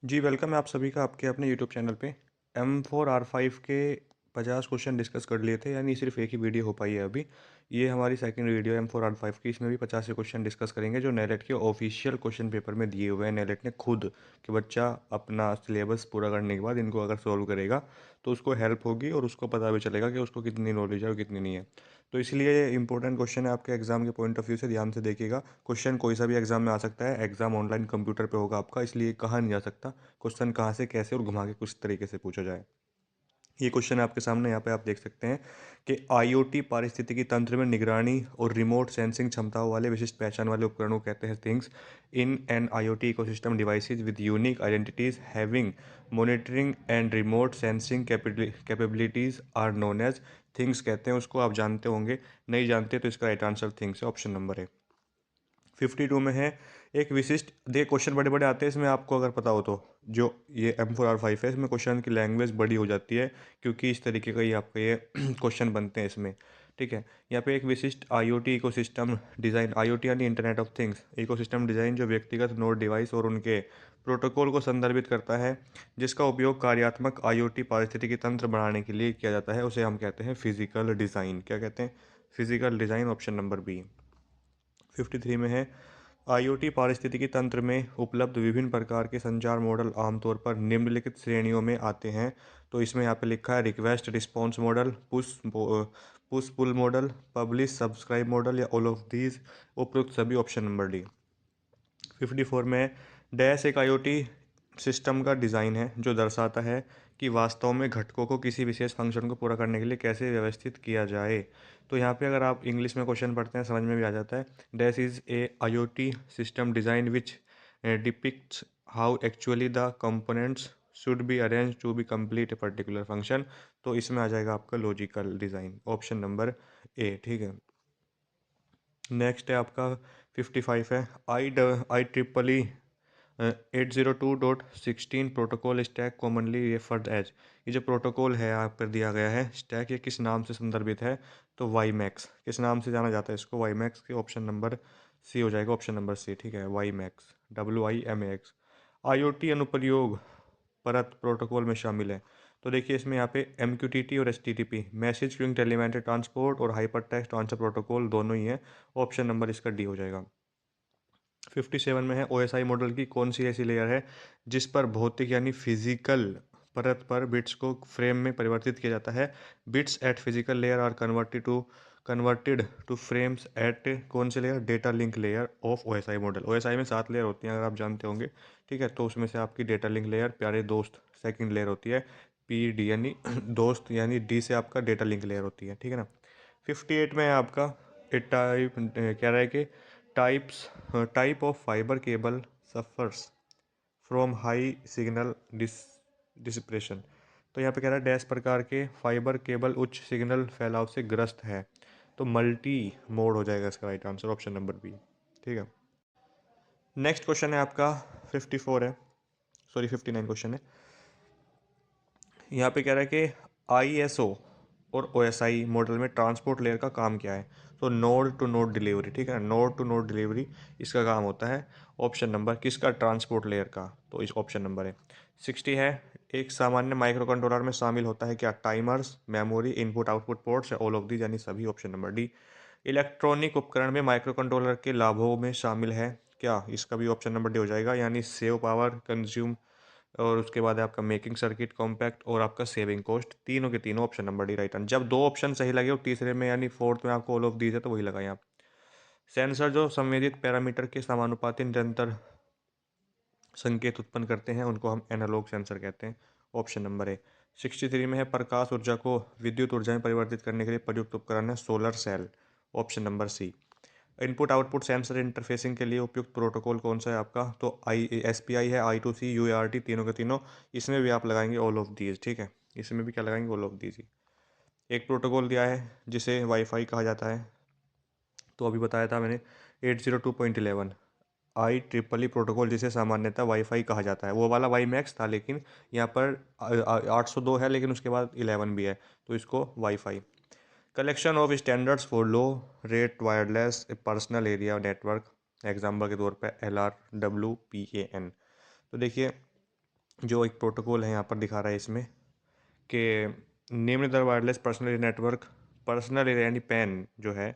जी, welcome है आप सभी का आपके अपने यूट्यूब चैनल पे। M4R5 के 50 क्वेश्चन डिस्कस कर लिए थे, यानी सिर्फ एक ही वीडियो हो पाई है अभी। ये हमारी सेकंड वीडियो है M4R5 की। इसमें भी 50 से क्वेश्चन डिस्कस करेंगे जो नेलेट के ऑफिशियल क्वेश्चन पेपर में दिए हुए हैं। नेलेट ने खुद कि बच्चा अपना सिलेबस पूरा करने के बाद इनको अगर सॉल्व करेगा तो उसको हेल्प होगी और उसको पता भी चलेगा कि उसको कितनी नॉलेज है और कितनी नहीं है। तो इसलिए ये इंपॉर्टेंट क्वेश्चन है आपके एग्जाम के पॉइंट ऑफ व्यू से, ध्यान से देखिएगा। क्वेश्चन कोई सा भी एग्जाम में आ सकता है, एग्जाम ऑनलाइन कंप्यूटर पे होगा आपका, इसलिए कहा नहीं जा सकता क्वेश्चन कहाँ से कैसे और घुमा के कुछ तरीके से पूछा जाए। ये क्वेश्चन है आपके सामने, यहाँ पे आप देख सकते हैं कि आईओटी पारिस्थितिकी तंत्र में निगरानी और रिमोट सेंसिंग क्षमताओं वाले विशिष्ट पहचान वाले उपकरणों को कहते हैं things in an IoT ecosystem devices with unique identities having monitoring and remote sensing capabilities are known as things कहते हैं उसको। आप जानते होंगे, नहीं जानते तो इसका राइट आंसर थिंग्स है, ऑप्शन नंबर है। 52 में है एक विशिष्ट दे क्वेश्चन बड़े बड़े आते हैं इसमें, आपको अगर पता हो तो। जो ये M4R5 है इसमें क्वेश्चन की लैंग्वेज बड़ी हो जाती है, क्योंकि इस तरीके का ही आपका ये क्वेश्चन बनते हैं इसमें। ठीक है, यहाँ पे एक विशिष्ट आईओटी इकोसिस्टम डिज़ाइन, आईओटी यानी internet of things, ecosystem design जो व्यक्तिगत नोड डिवाइस और उनके प्रोटोकॉल को संदर्भित करता है, जिसका उपयोग कार्यात्मक आईओटी पारिस्थितिकी तंत्र बनाने के लिए किया जाता है, उसे हम कहते हैं फिजिकल डिज़ाइन। क्या कहते हैं? Physical design, option number B. 53 में है आईओटी पारिस्थितिकी तंत्र में उपलब्ध विभिन्न प्रकार के संचार मॉडल आमतौर पर निम्नलिखित श्रेणियों में आते हैं। तो इसमें यहाँ पे लिखा है request response model, push pull model, publish subscribe model या ऑल ऑफ दीज, उपरोक्त सभी, ऑप्शन नंबर डी। 54 में डैश एक आईओटी सिस्टम का डिज़ाइन है जो दर्शाता है कि वास्तव में घटकों को किसी विशेष फंक्शन को पूरा करने के लिए कैसे व्यवस्थित किया जाए। तो यहाँ पे अगर आप इंग्लिश में क्वेश्चन पढ़ते हैं समझ में भी आ जाता है। Dash is a IoT system design which depicts how actually the components should be arrange to be complete a particular function. तो इसमें आ जाएगा आपका logical design, option number A. ठीक है, नेक्स्ट है आपका 55 है I triple E 802.16 protocol stack commonly referred as. ये जो प्रोटोकॉल है यहाँ पर दिया गया है स्टैक, ये किस नाम से संदर्भित है? तो वाई मैक्स, किस नाम से जाना जाता है इसको? वाई मैक्स के, ऑप्शन नंबर सी हो जाएगा, ऑप्शन नंबर सी। ठीक है, वाई मैक्स, WIMAX। IoT अनुप्रयोग परत प्रोटोकॉल में शामिल है। तो देखिए इसमें यहाँ पे MQTT और HTTP, message queuing telemetry transport और हाइपर टेक्स्ट ट्रांसफर प्रोटोकॉल दोनों ही है, ऑप्शन नंबर इसका डी हो जाएगा। 57 में है OSI मॉडल की कौन सी ऐसी लेयर है जिस पर भौतिक यानी फिजिकल परत पर बिट्स को फ्रेम में परिवर्तित किया जाता है? Bits at physical layer are converted to frames at कौन सी layer? Data link layer of OSI model. OSI में 7 लेयर होती हैं अगर आप जानते होंगे। ठीक है, तो उसमें से आपकी डेटा लिंक लेयर, प्यारे दोस्त, सेकंड लेयर होती है। PD यानी दोस्त, यानी D से आपका डेटा लिंक लेयर होती है। ठीक है ना। 58 में है आपका टाइप, कह रहा है कि types type of fibre cable suffers from high signal dispersion. तो यहाँ पे कह रहा है डैश प्रकार के फाइबर केबल उच्च सिग्नल फैलाव से ग्रस्त है। तो मल्टी मोड हो जाएगा इसका right answer, option number B. ठीक है, नेक्स्ट क्वेश्चन है आपका 54 है, सॉरी 59 क्वेश्चन है। यहाँ पे कह रहा है कि ISO और OSI मॉडल में ट्रांसपोर्ट लेयर का काम क्या है? तो नोड टू नोड डिलीवरी। ठीक है, नोड टू नोड डिलीवरी इसका काम होता है। ऑप्शन नंबर किसका? ट्रांसपोर्ट लेयर का, तो इस ऑप्शन नंबर है 60 है। एक सामान्य माइक्रो कंट्रोलर में शामिल होता है क्या? Timers, memory, input output ports या ऑल ऑफ दीज, यानी सभी, ऑप्शन नंबर डी। इलेक्ट्रॉनिक उपकरण में माइक्रो कंट्रोलर के लाभों में शामिल है क्या? इसका भी ऑप्शन नंबर डी हो जाएगा, यानी सेव पावर कंज्यूम, और उसके बाद है आपका मेकिंग सर्किट कॉम्पैक्ट और आपका सेविंग कॉस्ट, तीनों के तीनों, option number D right answer. जब दो ऑप्शन सही लगे और तीसरे में यानी फोर्थ में आपको ऑल ऑफ दीज है तो वही लगाएं आप। सेंसर जो संवेदित पैरामीटर के समानुपाती निरंतर संकेत उत्पन्न करते हैं उनको हम एनालॉग सेंसर कहते हैं, ऑप्शन नंबर ए। 63 में है प्रकाश ऊर्जा को विद्युत ऊर्जा में परिवर्तित करने के लिए प्रयुक्त उपकरण है solar cell, option number C. Input output sensor interfacing के लिए उपयुक्त प्रोटोकॉल कौन सा है आपका? तो SPI है, I2C, UART, तीनों के तीनों। इसमें भी आप लगाएंगे ऑल ऑफ दीज। ठीक है, इसमें भी क्या लगाएंगे? ऑल ऑफ दीज ही। एक प्रोटोकॉल दिया है जिसे वाईफाई कहा जाता है, तो अभी बताया था मैंने 802.11। IEEE प्रोटोकॉल जिसे सामान्यतः वाईफाई कहा जाता है, वो वाला वाई मैक्स था, लेकिन यहाँ पर 802 है, लेकिन उसके बाद 11 भी है, तो इसको wifi. Collection of standards for low rate wireless personal area network, example के तौर पे LRWPAN। तो देखिए जो एक प्रोटोकॉल है यहाँ पर दिखा रहा है इसमें कि निम्न दर wireless personal area network, personal area यानी पैन जो है,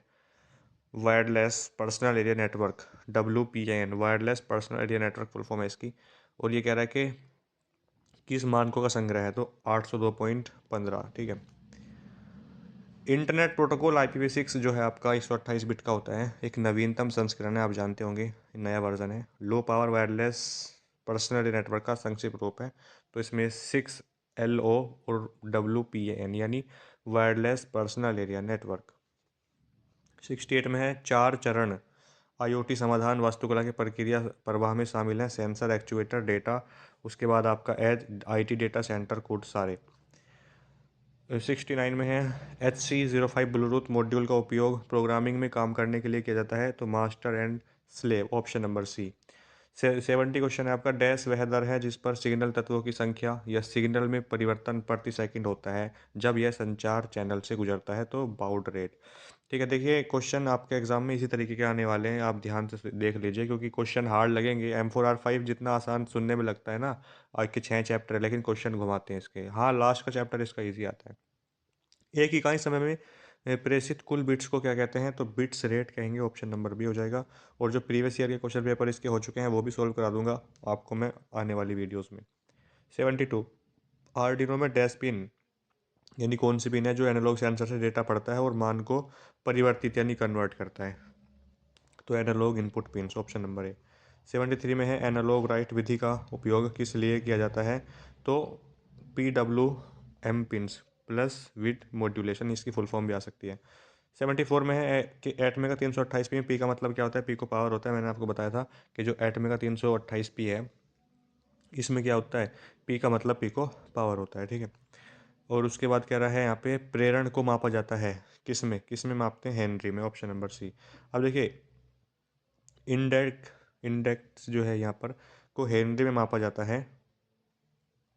wireless personal area network WPAN, wireless personal area network full form है इसकी। और ये कह रहा है कि किस मानकों का संग्रह है, तो 802.15, ठीक है। इंटरनेट प्रोटोकॉल IPv6 जो है आपका 128 बिट का होता है, एक नवीनतम संस्करण है, आप जानते होंगे, नया वर्जन है। Low power wireless personal network का संक्षिप्त रूप है। तो इसमें 6LO और WPAN यानी वायरलेस पर्सनल एरिया नेटवर्क। 68 में है 4 चरण IoT समाधान वास्तुकला के प्रक्रिया प्रवाह में शामिल हैं, सेंसर, एक्चुएटर, डेटा, उसके बाद आपका edge IT data center code सारे। 69 में है HC05 ब्लूटूथ मॉड्यूल का उपयोग प्रोग्रामिंग में काम करने के लिए किया जाता है, तो master and slave, option number C। 70 question है आपका, डैश वह दर है जिस पर सिग्नल तत्वों की संख्या या सिग्नल में परिवर्तन प्रति सेकंड होता है जब यह संचार चैनल से गुजरता है, तो बाउड रेट। ठीक है, देखिए क्वेश्चन आपके एग्जाम में इसी तरीके के आने वाले हैं, आप ध्यान से देख लीजिए क्योंकि क्वेश्चन हार्ड लगेंगे। M4R5 जितना आसान सुनने में लगता है ना, आज के 6 चैप्टर है, लेकिन क्वेश्चन घुमाते हैं इसके। हाँ, लास्ट का चैप्टर इसका ईजी आता है। एक इकाई समय में प्रेषित कुल बिट्स को क्या कहते हैं, तो बिट्स रेट कहेंगे, ऑप्शन नंबर बी हो जाएगा। और जो प्रीवियस ईयर के क्वेश्चन पेपर इसके हो चुके हैं वो भी सोल्व करा दूंगा आपको मैं आने वाली वीडियोस में। 72 आर्डिनो में डैश पिन यानी कौन सी पिन है जो एनालॉग सेंसर से डेटा पढ़ता है और मान को परिवर्तित यानी कन्वर्ट करता है, तो analogue input pin, option number A. 73 में है एनालॉग राइट विधि का उपयोग किस लिए किया जाता है, तो PWM pins plus with modulation, इसकी फुल फॉर्म भी आ सकती है। 74 में है कि एटमे का 328p, पी का मतलब क्या होता है, पी को पावर होता है, मैंने आपको बताया था कि जो एटमे का 328p है इसमें क्या होता है, पी का मतलब पी को पावर होता है, ठीक है। और उसके बाद कह रहा है यहाँ पे प्रेरण को मापा जाता है किस में मापते हैं, हेनरी में, ऑप्शन नंबर सी। अब देखिए इंडेक्स जो है यहाँ पर को हेनरी में मापा जाता है,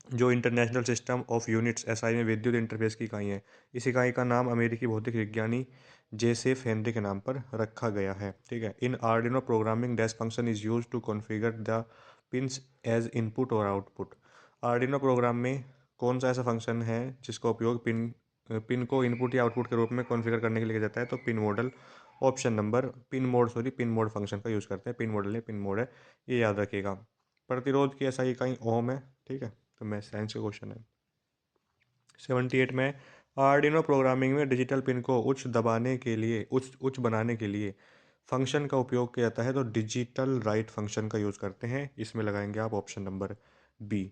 जो international system of units SI में विद्युत इंटरफेस की इकाई है। इस इकाई का नाम अमेरिकी भौतिक विज्ञानी जेसेफ हेनरी के नाम पर रखा गया है, ठीक है। In Arduino programming dash function is use to configure the pins as input और आउटपुट। आर्डिनो प्रोग्राम में कौन सा ऐसा फंक्शन है जिसका उपयोग पिन को इनपुट या आउटपुट के रूप में कॉन्फ़िगर करने के लिए किया जाता है, तो pin model, option number pin mode function का यूज़ करते हैं। पिन मॉडल है, पिन मोड है, ये याद रखिएगा। प्रतिरोध की SI इकाई ओम है, ठीक है। तो मैं साइंस का क्वेश्चन है। 78 में आर्डिनो प्रोग्रामिंग में डिजिटल पिन को उच्च बनाने के लिए फंक्शन का उपयोग किया जाता है, तो डिजिटल राइट फंक्शन का यूज़ करते हैं, इसमें लगाएंगे आप ऑप्शन नंबर बी।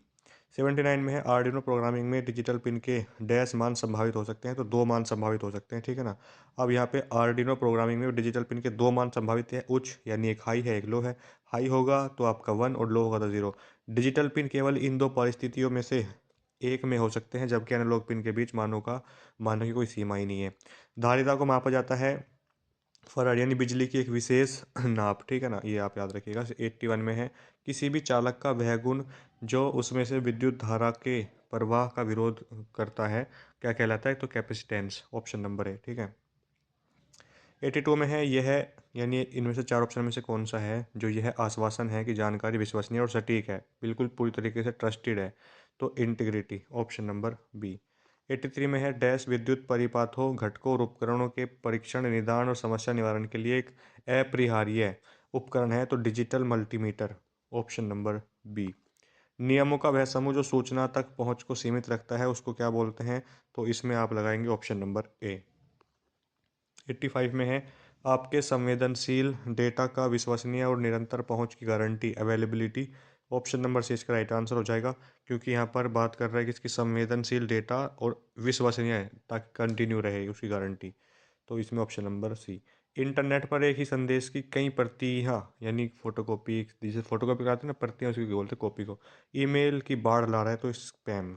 79 में है आर्डिनो प्रोग्रामिंग में डिजिटल पिन के डैश मान संभावित हो सकते हैं, तो 2 मान संभावित हो सकते हैं, ठीक है ना। अब यहाँ पे आर्डिनो प्रोग्रामिंग में डिजिटल पिन के 2 मान संभावित है, उच्च यानी एक हाई है एक लो है। हाई होगा तो आपका 1 और लो होगा तो 0। डिजिटल पिन केवल इन दो परिस्थितियों में से एक में हो सकते हैं, जबकि एनालॉग पिन के बीच मानों की कोई सीमा ही नहीं है। धारिता को मापा जाता है फराड यानी बिजली की एक विशेष नाप, ठीक है ना, ये आप याद रखिएगा। 81 में है किसी भी चालक का वह गुण जो उसमें से विद्युत धारा के प्रवाह का विरोध करता है क्या कहलाता है, तो कैपेसिटेंस, ऑप्शन नंबर है, ठीक है। 82 में है यह यानी इनमें से 4 ऑप्शन में से कौन सा है जो यह आश्वासन है कि जानकारी विश्वसनीय और सटीक है, बिल्कुल पूरी तरीके से ट्रस्टेड है, तो इंटीग्रिटी, ऑप्शन नंबर बी। 83 में है डैश विद्युत परिपाथों घटकों और उपकरणों के परीक्षण, निदान और समस्या निवारण के लिए एक अपरिहार्य उपकरण है, तो digital multimeter, option number B. नियमों का वह समूह जो सूचना तक पहुंच को सीमित रखता है उसको क्या बोलते हैं, तो इसमें आप लगाएंगे ऑप्शन नंबर ए। 85 में है आपके संवेदनशील डेटा का विश्वसनीय और निरंतर पहुंच की गारंटी, अवेलेबिलिटी, ऑप्शन नंबर सी इसका राइट आंसर हो जाएगा, क्योंकि यहाँ पर बात कर रहा है कि इसकी संवेदनशील डेटा और विश्वसनीय है ताकि कंटिन्यू रहे उसकी गारंटी, तो इसमें ऑप्शन नंबर सी। इंटरनेट पर एक ही संदेश की कई प्रतियाँ यानी फोटोकॉपी, जिसे फोटोकॉपी कराते हैं ना, प्रतियाँ उसकी बोलते हैं कॉपी को, ईमेल की बाढ़ ला रहा है, तो स्पैम,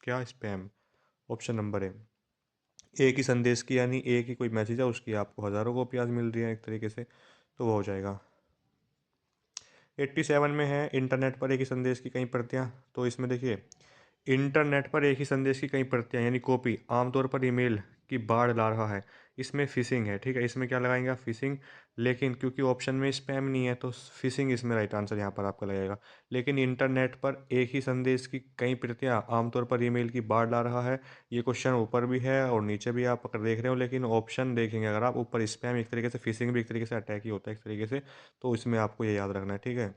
क्या स्पैम, ऑप्शन नंबर है। एक ही संदेश की यानी एक ही कोई मैसेज है उसकी आपको हज़ारों कॉपी मिल रही है एक तरीके से, तो वो हो जाएगा। 87 में है इंटरनेट पर एक ही संदेश की कई प्रतियां, तो इसमें देखिए इंटरनेट पर एक ही संदेश की कई प्रतियां यानी कॉपी आमतौर पर ईमेल कि बाढ़ ला रहा है, इसमें फ़िशिंग है, ठीक है? इसमें क्या लगाएँगे आप फ़िशिंग, लेकिन क्योंकि ऑप्शन में स्पैम नहीं है तो फ़िशिंग इसमें राइट आंसर यहाँ पर आपका लगेगा। लेकिन इंटरनेट पर एक ही संदेश की कई प्रतियाँ, आमतौर पर ईमेल की बाढ़ ला रहा है, ये क्वेश्चन ऊपर भी है और नीचे भी आप अगर देख रहे हो, लेकिन ऑप्शन देखेंगे अगर आप, ऊपर स्पैम एक तरीके से, फ़िशिंग भी एक तरीके से अटैक ही होता है एक तरीके से, तो इसमें आपको ये याद रखना है, ठीक है?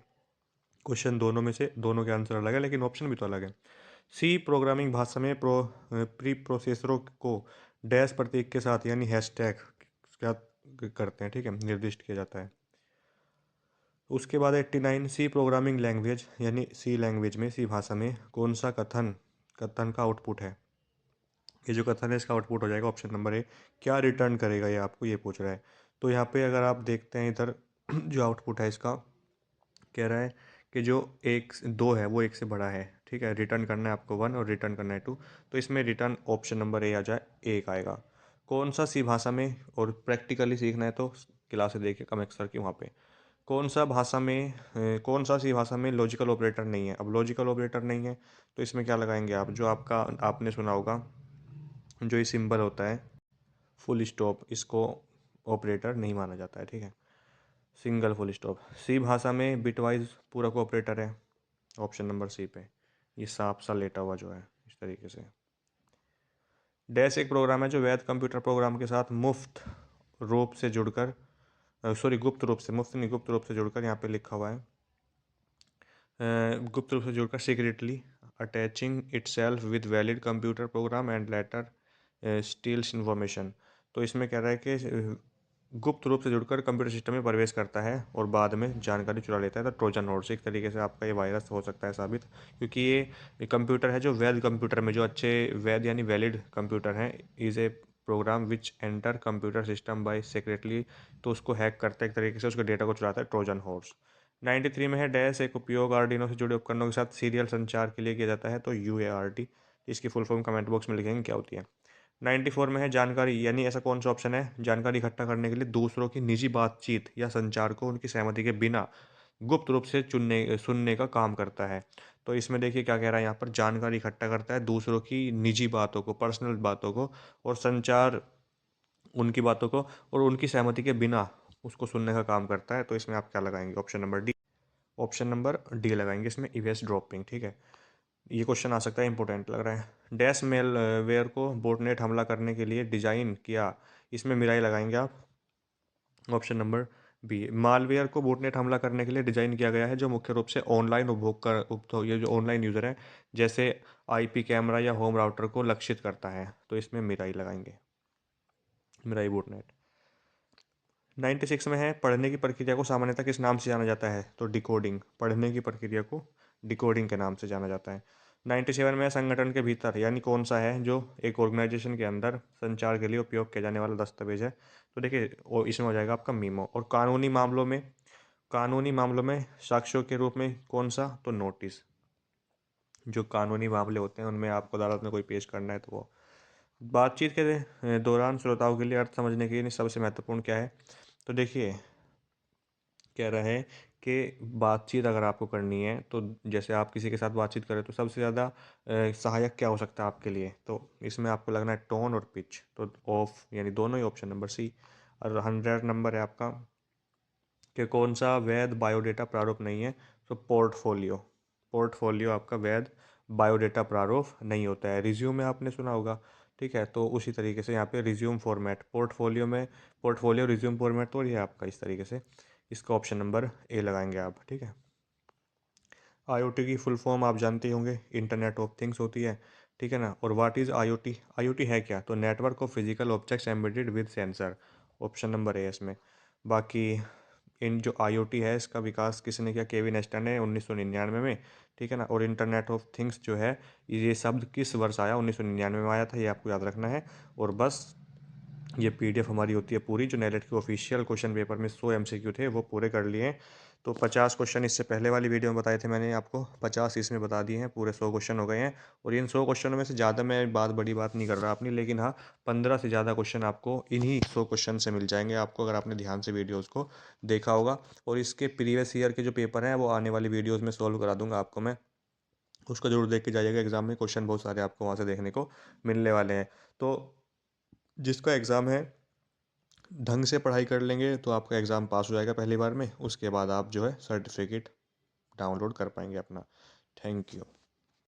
क्वेश्चन दोनों में से दोनों के आंसर अलग है, लेकिन ऑप्शन भी तो अलग है। सी प्रोग्रामिंग भाषा में प्री प्रोसेसरों को डैश प्रतीक के साथ यानी हैशटैग क्या करते हैं, ठीक है, निर्दिष्ट किया जाता है। उसके बाद 89, सी प्रोग्रामिंग लैंग्वेज यानी सी लैंग्वेज में, सी भाषा में कौन सा कथन कथन का आउटपुट है? ये जो कथन है इसका आउटपुट हो जाएगा ऑप्शन नंबर ए। क्या रिटर्न करेगा ये आपको ये पूछ रहा है। तो यहाँ पे अगर आप देखते हैं इधर जो आउटपुट है इसका, कह रहा है कि जो एक दो है वो एक से बड़ा है, ठीक है, रिटर्न करना है आपको वन और रिटर्न करना है टू। तो इसमें रिटर्न ऑप्शन नंबर ए आ जाए, एक आएगा। कौन सा सी भाषा में, और प्रैक्टिकली सीखना है तो क्लासेस देखिए कम अक्सर की वहाँ पे। कौन सा सी भाषा में लॉजिकल ऑपरेटर नहीं है? अब लॉजिकल ऑपरेटर नहीं है तो इसमें क्या लगाएंगे आप, जो आपका आपने सुना होगा जो ये सिंबल होता है फुल स्टॉप, इसको ऑपरेटर नहीं माना जाता है, ठीक है, सिंगल फुल स्टॉप। सी भाषा में बिटवाइज पूरक ऑपरेटर है, ऑप्शन नंबर सी पे, ये सांप सा लेटा हुआ जो है इस तरीके से। डैश एक प्रोग्राम है जो वैध कंप्यूटर प्रोग्राम के साथ मुफ्त रूप से जुड़कर, सॉरी गुप्त रूप से, मुफ्त नहीं गुप्त रूप से जुड़कर, यहाँ पे लिखा हुआ है गुप्त रूप से जुड़कर, secretly attaching itself with valid computer program and later steals information. तो इसमें कह रहा है कि गुप्त रूप से जुड़कर कंप्यूटर सिस्टम में प्रवेश करता है और बाद में जानकारी चुरा लेता है, तो ट्रोजन हॉर्स एक तरीके से आपका ये वायरस हो सकता है साबित, क्योंकि ये कंप्यूटर है जो वैध कंप्यूटर में, जो अच्छे वैध यानी वैलिड कंप्यूटर हैं, is a program which enter computer system by secretly, तो उसको हैक करता है एक तरीके से, उसके डेटा को चुराता है, ट्रोजन हॉर्स। 93 में है डैश एक उपयोग आर्डिनो से जुड़े उपकरणों के साथ सीरियल संचार के लिए किया जाता है, तो UART। इसकी फुल फॉर्म कमेंट बॉक्स में लिखेंगे क्या होती है। 94 में है जानकारी, यानी ऐसा कौन सा ऑप्शन है, जानकारी इकट्ठा करने के लिए दूसरों की निजी बातचीत या संचार को उनकी सहमति के बिना गुप्त रूप से चुनने सुनने का काम करता है। तो इसमें देखिए क्या कह रहा है यहाँ पर, जानकारी इकट्ठा करता है दूसरों की निजी बातों को, पर्सनल बातों को, और संचार उनकी बातों को और उनकी सहमति के बिना उसको सुनने का काम करता है। तो इसमें आप क्या लगाएंगे, option number D, option number D लगाएंगे इसमें, इवेस ड्रॉपिंग, ठीक है। ये क्वेश्चन आ सकता है, इंपॉर्टेंट लग रहा है। डैश मेल वेयर को बोटनेट हमला करने के लिए डिजाइन किया, इसमें मिराई लगाएंगे आप, ऑप्शन नंबर बी। मालवेयर को बोटनेट हमला करने के लिए डिजाइन किया गया है जो मुख्य रूप से ऑनलाइन उपभोग कर उपभोग ये जो ऑनलाइन यूजर है, जैसे IP कैमरा या होम राउटर को लक्षित करता है, तो इसमें मिराई लगाएंगे, मिराई बोटनेट। 96 में है पढ़ने की प्रक्रिया को सामान्यतः किस नाम से जाना जाता है, तो डिकोडिंग, पढ़ने की प्रक्रिया को डिकोडिंग के नाम से जाना जाता है। 97 में है संगठन के भीतर यानी कौन सा है जो एक ऑर्गेनाइजेशन के अंदर संचार के लिए उपयोग किया जाने वाला दस्तावेज है, तो देखिए वो इसमें हो जाएगा आपका मीमो। और कानूनी मामलों में साक्ष्यों के रूप में कौन सा, तो नोटिस, जो कानूनी मामले होते हैं उनमें आपको अदालत में कोई पेश करना है तो वो। बातचीत के दौरान श्रोताओं के लिए अर्थ समझने के लिए सबसे महत्वपूर्ण क्या है, तो देखिए कह रहा है कि बातचीत अगर आपको करनी है तो जैसे आप किसी के साथ बातचीत करें तो सबसे ज़्यादा सहायक क्या हो सकता है आपके लिए, तो इसमें आपको लगना है टोन और पिच, तो ऑफ यानी दोनों ही, ऑप्शन नंबर सी। और 100 नंबर है आपका कि कौन सा वैध बायोडेटा प्रारूप नहीं है, तो पोर्टफोलियो, पोर्टफोलियो आपका वैध बायोडेटा प्रारूप नहीं होता है। रिज्यूम में आपने सुना होगा, ठीक है, तो उसी तरीके से यहाँ पे रिज्यूम फॉर्मेट, पोर्टफोलियो में पोर्टफोलियो रिज्यूम फॉर्मेट, तो ये आपका इस तरीके से, इसका ऑप्शन नंबर ए लगाएंगे आप, ठीक है। IoT की फुल फॉर्म आप जानते ही होंगे, इंटरनेट ऑफ थिंग्स होती है, ठीक है ना। और व्हाट इज़ IoT, IoT है क्या, तो network of physical objects embedded with sensor, option number ए इसमें। बाकी इन जो IoT है इसका विकास किसने किया, केविन एस्टन ने 1999 में, ठीक है ना। और इंटरनेट ऑफ थिंग्स जो है ये शब्द किस वर्ष आया, 1999 में आया था, ये आपको याद रखना है। और बस ये PDF हमारी होती है पूरी, जो नेलेट के ऑफिशियल क्वेश्चन पेपर में 100 MCQ थे वो पूरे कर लिए हैं। तो 50 क्वेश्चन इससे पहले वाली वीडियो में बताए थे मैंने आपको, 50 इसमें बता दिए हैं, पूरे 100 क्वेश्चन हो गए हैं। और इन 100 क्वेश्चनों में से ज़्यादा मैं बड़ी बात नहीं कर रहा अपनी, लेकिन हाँ 15 से ज़्यादा क्वेश्चन आपको इन्हीं 100 क्वेश्चन से मिल जाएंगे आपको, अगर आपने ध्यान से वीडियोज़ को देखा होगा। और इसके प्रीवियस ईयर के जो पेपर हैं वो आने वाली वीडियोज़ में सॉल्व करा दूंगा आपको मैं, उसको जरूर देख के जाइएगा, एग्जाम में क्वेश्चन बहुत सारे आपको वहाँ से देखने को मिलने वाले हैं। तो जिसका एग्ज़ाम है, ढंग से पढ़ाई कर लेंगे तो आपका एग्ज़ाम पास हो जाएगा पहली बार में। उसके बाद आप जो है सर्टिफिकेट डाउनलोड कर पाएंगे अपना। Thank you.